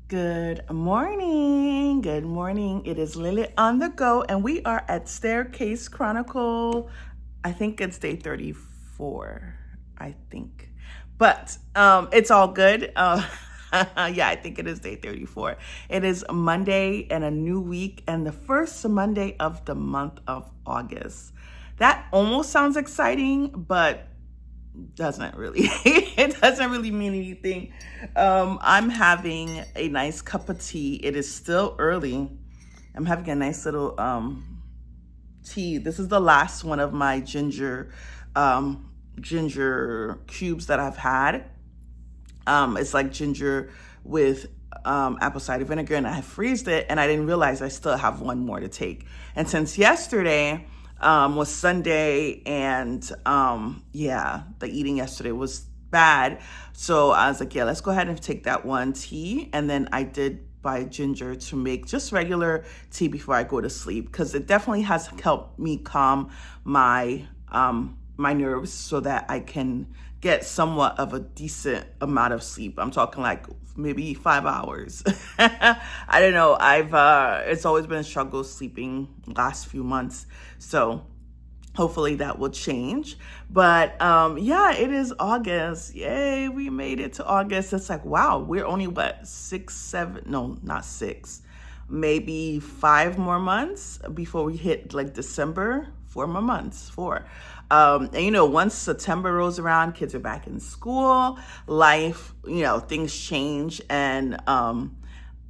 Good morning. Good morning. It is Lily on the go, and we are at Staircase Chronicle. I think it's day 34. I think. But it's all good. Yeah, I think it is day 34. It is Monday and a new week, and the first Monday of the month of August. That almost sounds exciting, but doesn't really it doesn't really mean anything. I'm having a nice cup of tea. It is still early. I'm having a nice little tea. This is the last one of my ginger cubes that I've had. It's like ginger with apple cider vinegar, and I freezed it, and I didn't realize I still have one more to take. And since yesterday was Sunday, and yeah, the eating yesterday was bad, so I was like, yeah, let's go ahead and take that one tea. And then I did buy ginger to make just regular tea before I go to sleep, because it definitely has helped me calm my nerves so that I can get somewhat of a decent amount of sleep. I'm talking like maybe 5 hours. I don't know. It's always been a struggle sleeping last few months. So hopefully that will change. But yeah, it is August. Yay, we made it to August. It's like, wow, we're only what, 6, 7, no, not 6, maybe 5 more months before we hit like December. 4 more months, 4. And once September rolls around, kids are back in school, life, things change. And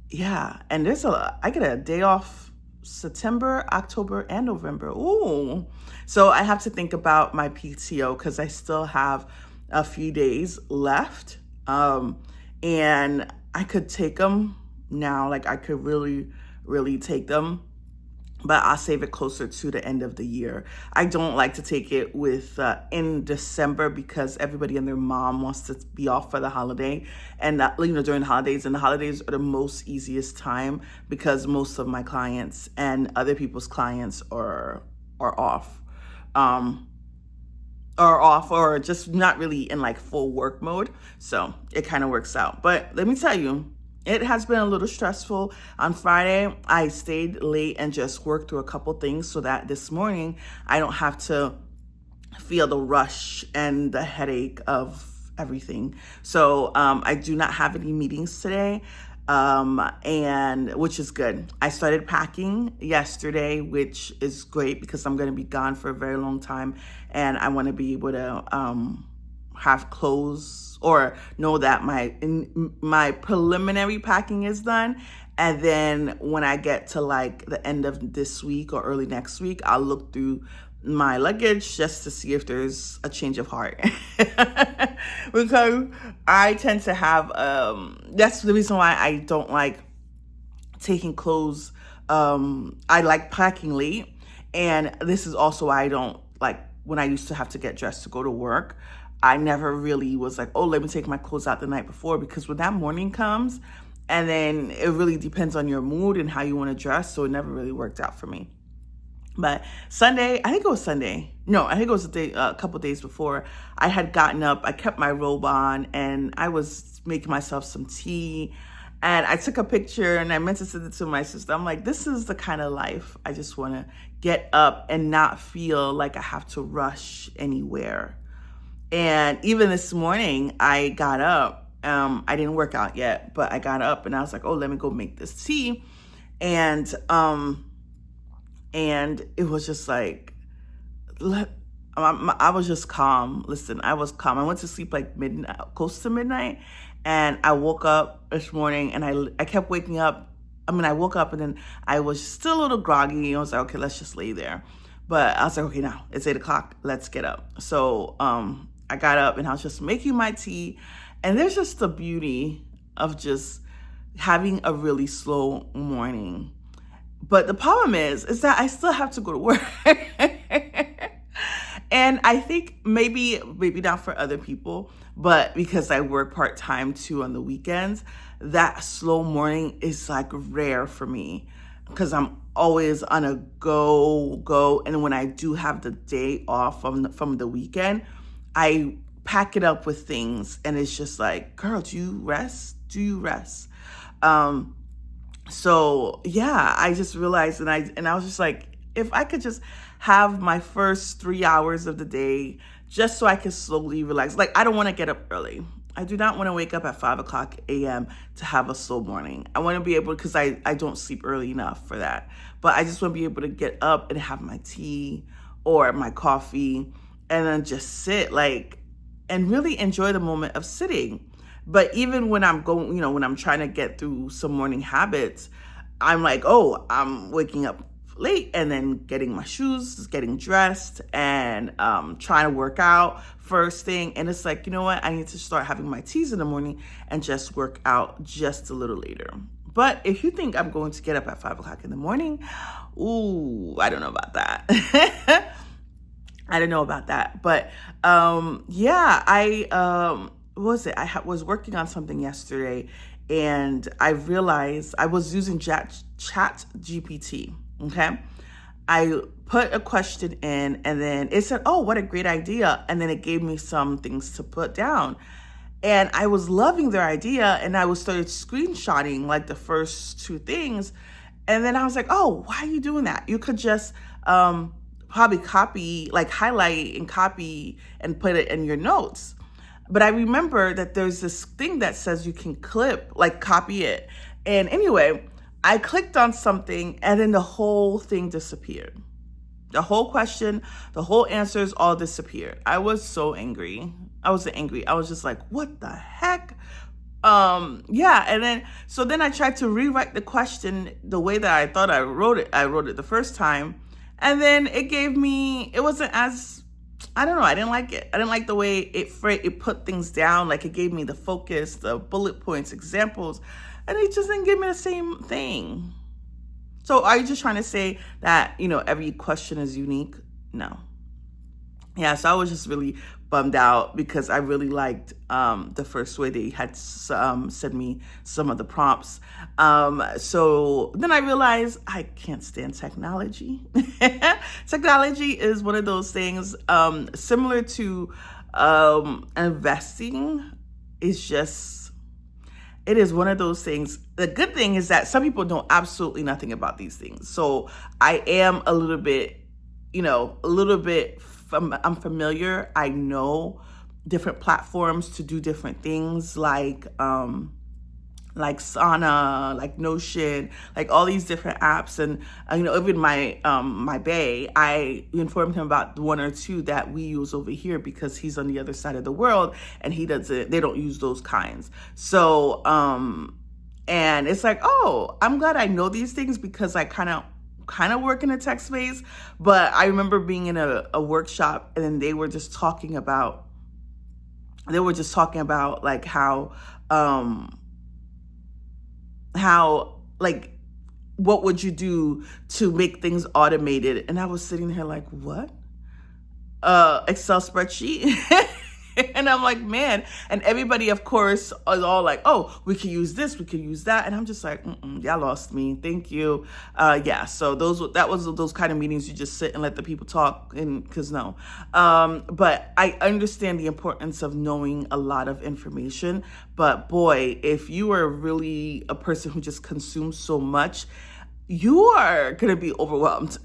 yeah, and I get a day off September, October, and November. Ooh. So I have to think about my PTO, because I still have a few days left. And I could take them now, like I could really, really take them, but I'll save it closer to the end of the year. I don't like to take it in December, because everybody and their mom wants to be off for the holiday, and during the holidays. And the holidays are the most easiest time, because most of my clients and other people's clients are off, or just not really in like full work mode. So it kind of works out. But let me tell you, it has been a little stressful. On Friday, I stayed late and just worked through a couple things so that this morning I don't have to feel the rush and the headache of everything. So I do not have any meetings today, and which is good. I started packing yesterday, which is great, because I'm going to be gone for a very long time, and I want to be able to have clothes, or know that my preliminary packing is done. And then when I get to like the end of this week or early next week, I'll look through my luggage just to see if there's a change of heart. Because I tend to have, that's the reason why I don't like taking clothes. I like packing late. And this is also why I don't like, when I used to have to get dressed to go to work, I never really was like, oh, let me take my clothes out the night before, because when that morning comes, and then it really depends on your mood and how you want to dress. So it never really worked out for me. But Sunday, I think it was Sunday. No, I think it was a couple days before. I had gotten up, I kept my robe on, and I was making myself some tea. And I took a picture, and I meant to send it to my sister. I'm like, this is the kind of life I just want to get up and not feel like I have to rush anywhere. And even this morning, I got up. I didn't work out yet, but I got up and I was like, oh, let me go make this tea. And it was just like, I was just calm. Listen, I was calm. I went to sleep like midnight, close to midnight. And I woke up this morning, and I kept waking up. I woke up, and then I was still a little groggy. I was like, okay, let's just lay there. But I was like, okay, now it's 8 o'clock. Let's get up. So, I got up, and I was just making my tea. And there's just the beauty of just having a really slow morning. But the problem is that I still have to go to work. And I think maybe not for other people, but because I work part-time too on the weekends, that slow morning is like rare for me, because I'm always on a go. And when I do have the day off from the weekend, I pack it up with things, and it's just like, girl, do you rest? Do you rest? So yeah, I just realized, and I was just like, if I could just have my first 3 hours of the day just so I can slowly relax. Like, I don't want to get up early. I do not want to wake up at 5 o'clock a.m. to have a slow morning. I want to be able, because I don't sleep early enough for that. But I just want to be able to get up and have my tea or my coffee and then just sit, like, and really enjoy the moment of sitting. But even when I'm going, when I'm trying to get through some morning habits, I'm like, oh, I'm waking up late and then getting my shoes, getting dressed, and trying to work out first thing. And it's like, you know what? I need to start having my teas in the morning and just work out just a little later. But if you think I'm going to get up at 5 o'clock in the morning, ooh, I don't know about that. I don't know about that. But yeah, what was it? I was working on something yesterday, and I realized I was using Chat GPT. Okay. I put a question in, and then it said, oh, what a great idea. And then it gave me some things to put down. And I was loving their idea, and I started screenshotting like the first two things. And then I was like, oh, why are you doing that? You could just probably copy, like highlight and copy and put it in your notes. But I remember that there's this thing that says you can clip, like copy it. And anyway, I clicked on something, and then the whole thing disappeared. The whole question, the whole answers all disappeared. I was so angry. I was just like, what the heck? Yeah. And then I tried to rewrite the question the way that I thought I wrote it. I wrote it the first time. And then it wasn't as, I don't know. I didn't like it. I didn't like the way it put things down. Like, it gave me the focus, the bullet points, examples, and it just didn't give me the same thing. So are you just trying to say that, every question is unique? No. Yeah, so I was just really bummed out because I really liked the first way they had sent me some of the prompts. So then I realized I can't stand technology. Technology is one of those things similar to investing. It is one of those things. The good thing is that some people know absolutely nothing about these things. So I am a little bit, I'm familiar. I know different platforms to do different things, like Sauna, like Notion, like all these different apps. And, even my bae, I informed him about one or two that we use over here because he's on the other side of the world and they don't use those kinds. So, and it's like, oh, I'm glad I know these things because I kind of work in a tech space. But I remember being in a workshop, and then they were just talking about like how like, what would you do to make things automated? And I was sitting here like, what? Excel spreadsheet? And I'm like, man. And everybody, of course, is all like, oh, we could use this, we could use that. And I'm just like, y'all lost me. Thank you. Yeah. So that was those kind of meetings you just sit and let the people talk, because no. But I understand the importance of knowing a lot of information. But boy, if you are really a person who just consumes so much, you are going to be overwhelmed.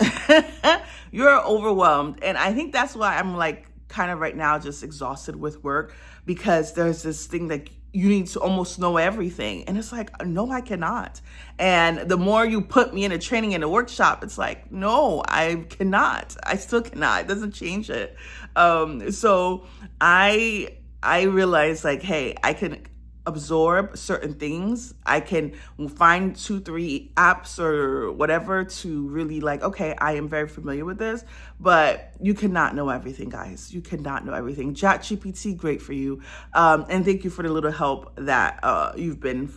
You're overwhelmed. And I think that's why I'm like, kind of right now just exhausted with work, because there's this thing that you need to almost know everything. And it's like, no, I cannot. And the more you put me in a training, in a workshop, it's like, no, I cannot. I still cannot. It doesn't change it. So I realized, like, hey, I can absorb certain things. I can find 2-3 apps or whatever to really like, okay, I am very familiar with this, but you cannot know everything, guys. You cannot know everything. ChatGPT, great for you. And thank you for the little help that you've been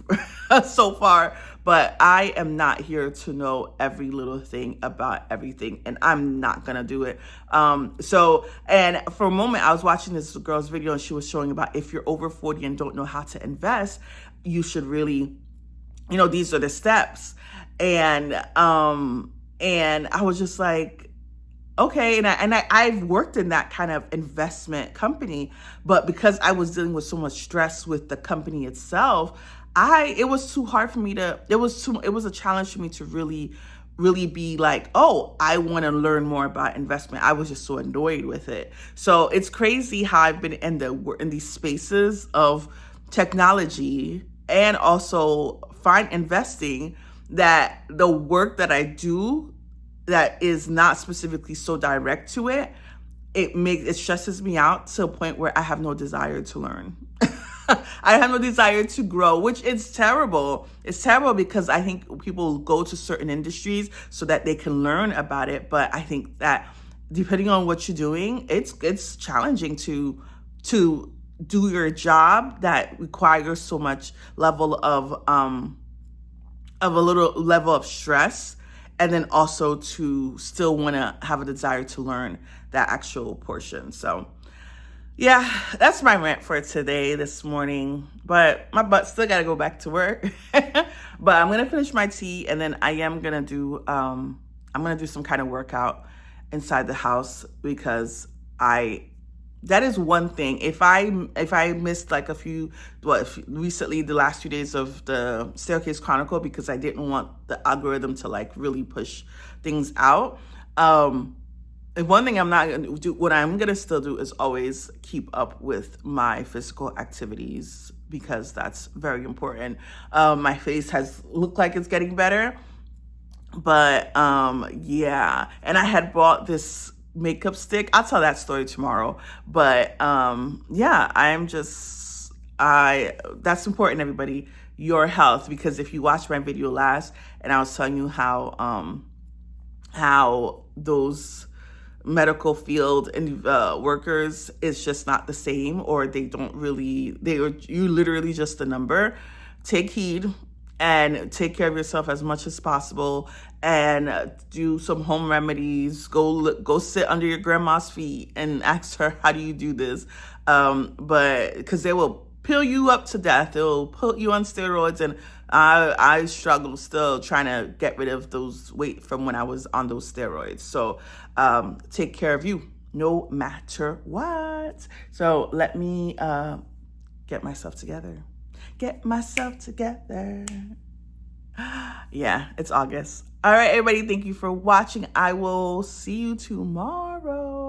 so far. But I am not here to know every little thing about everything, and I'm not gonna do it. And for a moment, I was watching this girl's video, and she was showing about if you're over 40 and don't know how to invest, you should really, these are the steps. And I was just like, okay. And I've worked in that kind of investment company, but because I was dealing with so much stress with the company itself, it was too hard for me to, it was a challenge for me to really be like, oh, I want to learn more about investment. I was just so annoyed with it. So it's crazy how I've been in these spaces of technology and also find investing, that the work that I do that is not specifically so direct to it, it stresses me out to a point where I have no desire to learn. I have no desire to grow, which is terrible. It's terrible because I think people go to certain industries so that they can learn about it. But I think that depending on what you're doing, it's challenging to do your job that requires so much level of a little level of stress, and then also to still want to have a desire to learn that actual portion. So yeah, that's my rant for today, this morning. But my butt still got to go back to work. But I'm gonna finish my tea, and then I am gonna do I'm gonna do some kind of workout inside the house, because that is one thing. If I missed like recently, the last few days of the Staircase Chronicle, because I didn't want the algorithm to like really push things out. And one thing I'm not going to do, what I'm going to still do, is always keep up with my physical activities, because that's very important. My face has looked like it's getting better, but yeah. And I had bought this makeup stick. I'll tell that story tomorrow. But yeah, that's important, everybody, your health. Because if you watched my video last, and I was telling you how those medical field and workers is just not the same, or they don't really, you literally just a number. Take heed and take care of yourself as much as possible, and do some home remedies. Go sit under your grandma's feet and ask her, how do you do this? But because they will pill you up to death, they'll put you on steroids, and I struggle still trying to get rid of those weight from when I was on those steroids. So take care of you no matter what. So let me get myself together. Yeah, it's August. All right, everybody, thank you for watching. I will see you tomorrow.